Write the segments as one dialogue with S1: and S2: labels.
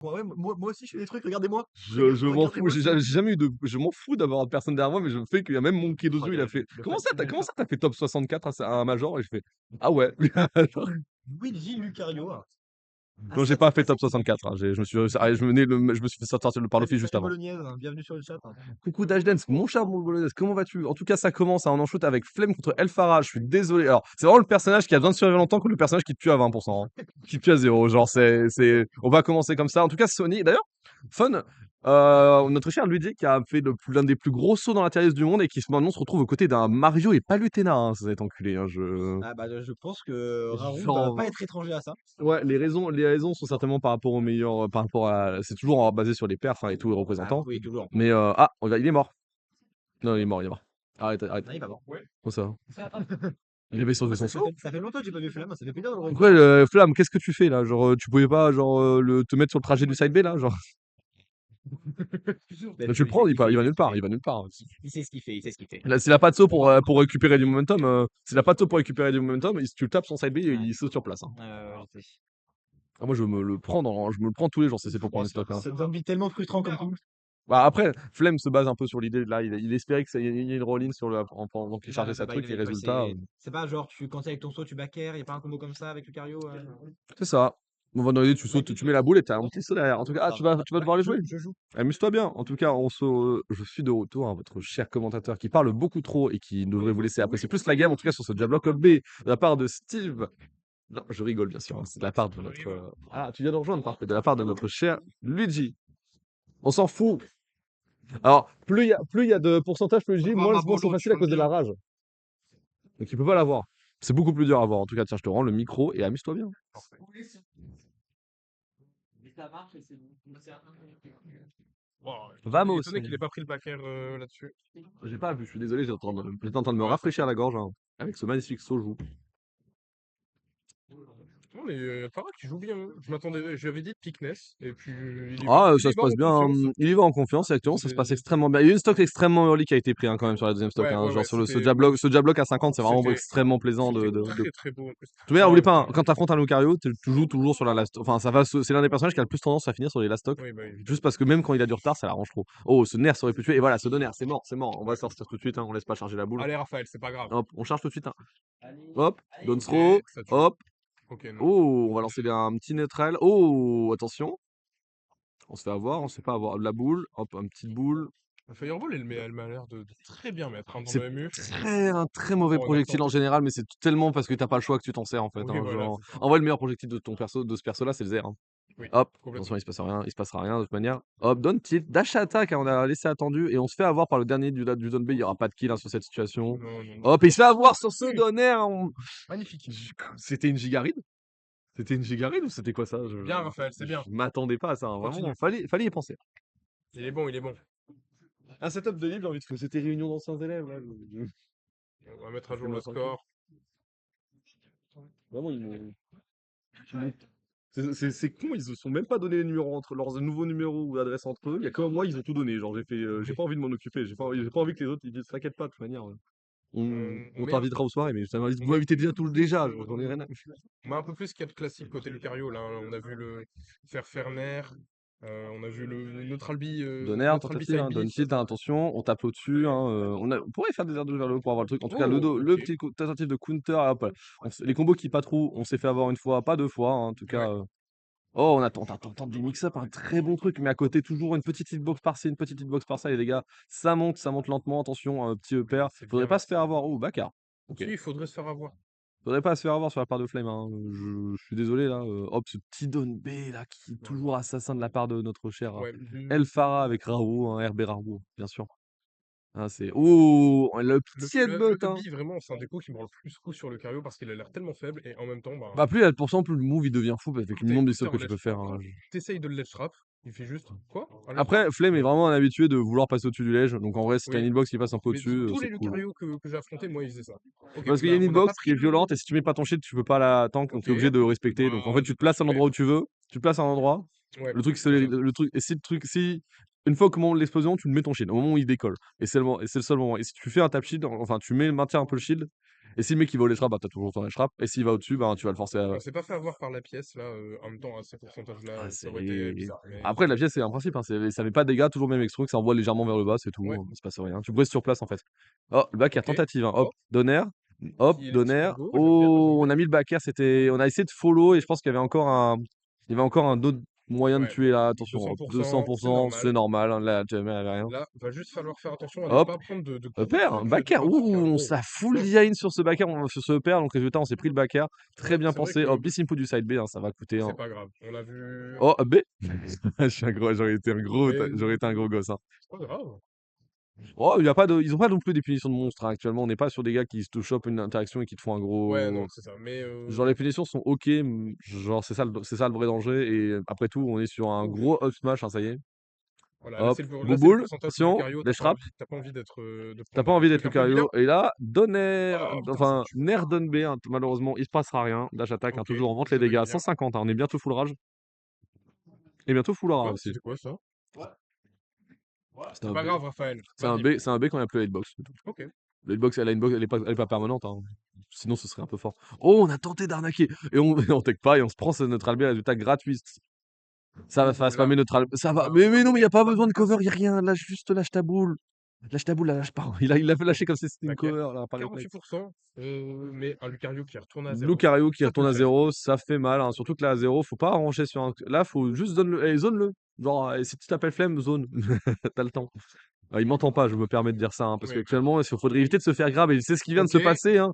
S1: Ouais, moi aussi je fais des trucs, regardez-moi.
S2: Je m'en fous,
S1: Regardez-moi aussi.
S2: j'ai jamais eu de je m'en fous d'avoir personne derrière moi, mais je fais qu'il y a même mon
S1: Oh
S2: K2 il a fait:
S1: le
S2: «Comment ça
S1: facile
S2: comment
S1: d'achat.
S2: ça tu fait top 64 à un major?» Et je fais: «Ah ouais».
S1: Luigi Lucario. Ah
S2: Non, j'ai
S1: ça
S2: pas
S1: c'est
S2: fait
S1: ça c'est
S2: top
S1: qui
S2: 64, hein, je me suis ah, je me suis fait sortir par
S1: salut
S2: l'office juste
S1: salut
S2: avant.
S1: bolognaise, bienvenue sur le chat, hein.
S2: Coucou Dashdance, mon cher Bolognaise, comment vas-tu? En tout cas, ça commence, hein, on en shoot avec Flemme contre El Farah, je suis désolé. Alors, c'est vraiment le personnage qui a besoin de survivre longtemps que le personnage qui te tue à 20%, hein. Qui te tue à 0, genre on va commencer comme ça. En tout cas, Sony, d'ailleurs, fun, notre cher Luigi qui a fait l'un des plus gros sauts dans la terroriste du monde et qui maintenant se retrouve aux côtés d'un Mario et Palutena, hein, cet enculé, hein,
S1: Ah bah, je pense que Raoult va pas
S2: genre,
S1: être étranger à ça.
S2: ouais, les raisons sont certainement par rapport au meilleur, par rapport à, c'est toujours basé sur les perfs, hein, et tous les
S1: Ah
S2: représentants.
S1: oui, toujours.
S2: Mais, ah, il est mort. Non, il est mort, il est mort. Arrête, arrête.
S1: Ah il va mort.
S2: Comment ça? Il avait sauvé son saut?
S1: Ça fait longtemps que j'ai pas vu Flamme, ça fait plaisir de le
S2: Pourquoi,
S1: revoir.
S2: Flamme, qu'est-ce que tu fais là? Genre, tu pouvais pas, genre, te mettre sur le trajet du side B là? Genre, bah, tu le prends, il va
S1: Il sait
S2: nulle
S1: ce qu'il
S2: part, il
S1: fait.
S2: va nulle part.
S1: Il sait ce qu'il fait, il sait ce qu'il fait.
S2: Là, s'il a pas de saut pour récupérer du momentum, s'il a pas de saut pour récupérer du momentum, tu le tapes son side B,
S1: Ouais.
S2: il saute sur place, hein.
S1: Je sais.
S2: Ah, moi, je me le prends tous les jours si c'est pour
S1: Oh,
S2: prendre les stocks, hein.
S1: ça devient tellement frustrant comme tout.
S2: Bah, après, Flemme se base un peu sur l'idée, là, il espérait que ça y ait une roll-in sur le, pendant qu'il chargeait sa truc, et
S1: Quoi,
S2: résultat,
S1: c'est pas genre tu quand t'es avec ton saut tu back air, y a pas un combo comme ça avec Lucario
S2: c'est ça. Bon, vendredi, tu sautes, tu mets la boule et t'as un petit saut derrière. En tout cas, ah, tu vas devoir les jouer.
S1: Je joue.
S2: Amuse-toi bien. En tout cas, je suis de retour, hein, votre cher commentateur qui parle beaucoup trop et qui devrait vous laisser apprécier plus la game, en tout cas sur ce Diablo Cup B, de la part de Steve. Non, je rigole bien sûr, hein, c'est de la part de notre. Ah, tu viens de rejoindre, parfait, de la part de notre cher Luigi. On s'en fout. Alors, plus il y a de pourcentage, plus Luigi, moins c'est facile à cause de la rage. Donc il peut pas l'avoir. C'est beaucoup plus dur à avoir. En tout cas, tiens, je te rends le micro et amuse-toi bien.
S3: Wow,
S2: Vamos.
S3: étonné qu'il ait pas pris le back air là-dessus.
S2: J'ai pas vu, je suis désolé, j'étais en train de me rafraîchir la gorge, hein, avec ce magnifique soju.
S3: Non, mais Farah qui joue bien, hein. Je m'attendais, j'avais dit Pickness, et puis
S2: Ah,
S3: il
S2: ça
S3: y
S2: se
S3: va
S2: passe
S3: en
S2: bien,
S3: confiance.
S2: il y va en confiance, et actuellement ça se passe extrêmement bien. Il y a une stock extrêmement early qui a été pris, hein, quand même sur la deuxième stock,
S3: Ouais,
S2: hein.
S3: ouais,
S2: Genre
S3: ouais,
S2: sur ce
S3: c'était
S2: jab block à 50, c'est vraiment
S3: c'était
S2: extrêmement plaisant
S3: c'était
S2: de.
S3: très très beau en plus.
S2: De toute manière, oublie
S3: Oh,
S2: pas, hein, quand t'affrontes un Lucario, tu joues toujours sur la last. Enfin, c'est l'un des personnages qui a le plus tendance à finir sur les last stock.
S3: oui, bah
S2: Juste
S3: évidemment.
S2: parce que même quand il a du retard, ça l'arrange trop. Oh, ce nerf aurait pu tuer. Et voilà, ce nerf, c'est mort, c'est mort. On va sortir tout de suite, hein, on laisse pas charger la boule.
S3: Allez Raphaël, c'est pas grave.
S2: Hop, on charge tout de suite, hein. Hop, down
S3: Ok,
S2: throw,
S3: ça tue.
S2: hop.
S3: Ok, non.
S2: Oh, on va lancer un petit neutral. Oh, attention. On se fait avoir, on se fait pas avoir. La boule, hop, une petite boule.
S3: La Fireball, elle m'a l'air de très bien mettre, hein, dans
S2: C'est
S3: le MU.
S2: un très mauvais
S3: Oh, honnêtement.
S2: projectile en général, mais c'est tellement parce que t'as pas le choix que tu t'en sers en fait,
S3: Oui,
S2: hein,
S3: voilà,
S2: genre.
S3: c'est ça.
S2: En vrai, le meilleur projectile de ton perso, de ce perso là, c'est le Zer, hein.
S3: Oui,
S2: Hop, attention,
S3: complètement.
S2: il se passera rien de toute manière. Hop, down tilt, dash attack, hein, on a laissé attendu et on se fait avoir par le dernier du down B, il y aura pas de kill, hein, sur cette situation.
S3: Non, non, non.
S2: Hop, et il se fait avoir sur ce donner.
S3: Magnifique.
S2: C'était une gigaride? C'était une gigaride ou c'était quoi ça?
S3: Bien Raphaël, c'est bien.
S2: Je m'attendais pas à ça, hein, vraiment,
S3: Continue.
S2: fallait y penser.
S3: Il est bon, il est bon.
S2: Un setup de livre, j'ai envie de que c'était réunion d'anciens élèves là.
S3: On va mettre à
S2: Je
S3: jour
S2: me
S3: le
S2: tranquille.
S3: score.
S2: Vraiment, c'est con, ils se sont même pas donné les numéros entre leurs nouveaux numéros ou adresses entre eux. Il y a que moi, ils ont tout donné. Genre, j'ai pas envie de m'en occuper. J'ai pas envie que les autres ils disent t'inquiète pas, de toute manière. On
S3: Met un,
S2: t'invitera aux soirées, mais
S3: on
S2: vous
S3: met,
S2: m'invitez déjà déjà. J'en ai rien à.
S3: on met un peu plus qu'il y a de classique côté Lucario, là. On a vu le faire Ferner, on a vu le Neutral B,
S2: Donner,
S3: Neutral B
S2: tentative,
S3: side
S2: hein,
S3: B.
S2: donne tilt, hein, attention, on tape au-dessus, hein, on pourrait faire des airs de vers le haut pour avoir le truc. En tout cas,
S3: Oh,
S2: le
S3: ok.
S2: petit tentative de counter, hop, les combos qui pas trop, on s'est fait avoir une fois, pas deux fois, hein, en tout cas.
S3: Ouais.
S2: Oh, on attend des mix-up, un très bon truc, mais à côté, toujours une petite hitbox par-ci, une petite hitbox par-ça, et les gars, ça monte lentement, attention, un petit EPR.
S3: C'est
S2: Faudrait
S3: bien.
S2: pas se faire avoir. Oh, Bakar. Ok.
S3: Si, il faudrait se faire avoir.
S2: Faudrait pas se faire avoir sur la part de Flame, hein. Je suis désolé, là. Hop, ce petit Don B, là, qui est
S3: Ouais.
S2: toujours assassin de la part de notre cher
S3: Ouais.
S2: El Farah avec Raoult, hein, RB Raoult, bien sûr. Ah, c'est. Oh, le petit
S3: Le
S2: headbutt,
S3: cut
S2: hein.
S3: B, vraiment, c'est un des coups qui me rend le plus fou sur le Lucario parce qu'il a l'air tellement faible et en même temps, bah,
S2: Bah, plus il y a de pourcents, plus le move il devient fou avec le nombre de stops
S3: counter
S2: que tu
S3: ledge
S2: peux faire,
S3: trap.
S2: hein.
S3: T'essayes de le ledge trap, il fait juste quoi? Un ledge trap?
S2: Après, Flame est
S3: Non.
S2: vraiment un habitué de vouloir passer au-dessus du ledge. Donc en vrai, si t'as une
S3: Oui.
S2: hitbox qui passe un peu
S3: Mais
S2: au-dessus,
S3: tous
S2: c'est
S3: les
S2: cool.
S3: Lucario que j'ai affrontés, moi, ils faisaient ça. Ok,
S2: Parce qu'il y a une
S3: on n'a pas
S2: hitbox qui
S3: pris
S2: est violente et si tu mets pas ton shield, tu peux pas la tank, donc
S3: Ok.
S2: tu es obligé de respecter. Donc en fait,
S3: Bah,
S2: tu te
S3: pas
S2: places à l'endroit où
S3: super.
S2: tu veux, tu te places à un endroit.
S3: Ouais,
S2: Le truc,
S3: c'est ça.
S2: et si une fois au moment de l'explosion, tu le mets ton shield, au moment où il décolle. Et c'est le seul moment. Et si tu fais un tap shield, enfin, tu maintiens un peu le shield, Et si le mec il va au lettrap, bah t'as toujours ton lettrap. Et s'il va au-dessus, bah tu vas le forcer à.
S3: On s'est pas fait avoir par la pièce, là, en même temps, à ces pourcentages-là,
S2: Ah,
S3: ça aurait été bizarre. Mais
S2: Après, la pièce, c'est un principe, hein, ça fait pas de dégâts, toujours le même extrude, ça envoie légèrement vers le bas, c'est tout,
S3: ouais,
S2: il se passe rien. Tu brises sur place en fait. Oh, le backer,
S3: ok.
S2: tentative, hein. Hop,
S3: Oh,
S2: donner.
S3: go, j'aime bien,
S2: Oh,
S3: bien
S2: on a
S3: joué.
S2: mis le backer, on a essayé de follow et je pense qu'il y avait encore un autre moyen de
S3: Ouais,
S2: tuer là. Attention, hop,
S3: 200%, c'est
S2: 200%, c'est
S3: normal.
S2: normal, hein, là, tu avait rien.
S3: Là, va juste falloir faire attention à ne
S2: Hop,
S3: pas prendre de coups
S2: upper,
S3: qui
S2: backer.
S3: deviennent
S2: Ouh,
S3: super
S2: on
S3: gros.
S2: s'est full design sur ce backer, sur ce upper, donc résultat, on s'est pris le backer. Très
S3: Ouais,
S2: bien
S3: c'est vrai
S2: pensé.
S3: que
S2: Hop, bis input du side B, hein, ça va coûter.
S3: c'est pas grave. On a vu.
S2: Oh, B. Je suis un gros,
S3: Mais
S2: j'aurais été un gros gosse, hein.
S3: c'est pas grave.
S2: Oh, il y a pas de, ils ont pas non plus des punitions de monstres, hein, actuellement. On n'est pas sur des gars qui se te chopent une interaction et qui te font un
S3: Ouais, non,
S2: gros.
S3: c'est ça. Mais
S2: Genre, les punitions sont ok, genre, c'est ça le vrai danger. Et après tout, on est sur un
S3: ouf.
S2: gros up smash, hein, ça y est.
S3: Voilà,
S2: Hop,
S3: là, c'est le
S2: bouboule,
S3: pourcentage de
S2: attention,
S3: Lucario.
S2: les frappes.
S3: T'as pas envie d'être, de
S2: T'as
S3: prendre
S2: pas
S3: un
S2: envie d'être
S3: truc un peu vilain.
S2: Lucario. Et là, Donner,
S3: Oh, putain, ça
S2: enfin,
S3: tue.
S2: Nair Don B, hein, malheureusement, il se passera rien. Dash attaque, hein,
S3: Ok,
S2: toujours, on monte les
S3: je
S2: dégâts.
S3: valide bien.
S2: 150, hein, on est bientôt full rage. Et bientôt full aura
S3: Quoi?
S2: aussi.
S3: C'était quoi ça?
S2: C'est
S3: C'est
S2: un
S3: pas
S2: B.
S3: grave, Raphaël.
S2: C'est un
S3: Vas-y.
S2: B, c'est un B quand il n'y a plus la hitbox.
S3: Ok.
S2: La hitbox, elle est pas permanente, hein. Sinon, ce serait un peu fort. Oh, on a tenté d'arnaquer. Et on, et on tech pas et on se prend ce neutral B, résultat gratuit. Ça va faire
S3: Ouh là,
S2: spammer neutral. Ça va.
S3: là,
S2: Mais non, mais il n'y a pas besoin de cover, il n'y a rien. Lâche juste, lâche ta boule. Lâche ta boule, la lâche pas. Il a fait lâcher comme si c'était une
S3: backer.
S2: cover, là, par réflexe.
S3: 48%. Mais un Lucario qui retourne à
S2: Blue
S3: 0.
S2: Cario qui
S3: Ça peut
S2: retourne
S3: le
S2: à
S3: faire.
S2: 0, ça fait mal, hein. Surtout que là, à 0, faut pas arranger sur un. Là, faut juste zone-le. Eh, zone-le. Genre, si tu t'appelles Flemme, zone. T'as le temps. Il m'entend pas, je me permets de dire ça, hein, parce
S3: Oui.
S2: qu'actuellement, il faudrait éviter de se faire grab. Et c'est ce qui vient de
S3: Ok.
S2: se passer, hein.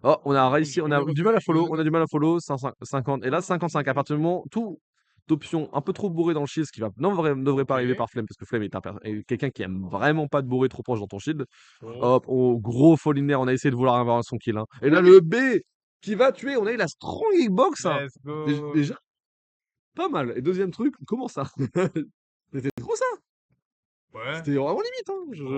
S2: Oh, on a réussi, on
S3: On est
S2: a du mal à follow,
S3: revenu.
S2: on a du mal à follow, 50, et là 55, à partir du moment, tout d'options un peu trop bourré dans le shield, ce qui ne devrait pas arriver
S3: Ok.
S2: par Flemme, parce que Flemme est quelqu'un qui aime vraiment pas de bourrer trop proche dans ton shield.
S3: Oh.
S2: Hop, au gros fall in air, on a essayé de vouloir avoir son kill, hein. Et là, le B qui va tuer, on a eu la strong hitbox, hein.
S3: Let's go.
S2: Déjà, pas mal. Et deuxième truc, comment ça? C'était trop ça?
S3: Ouais.
S2: C'était vraiment limite, hein.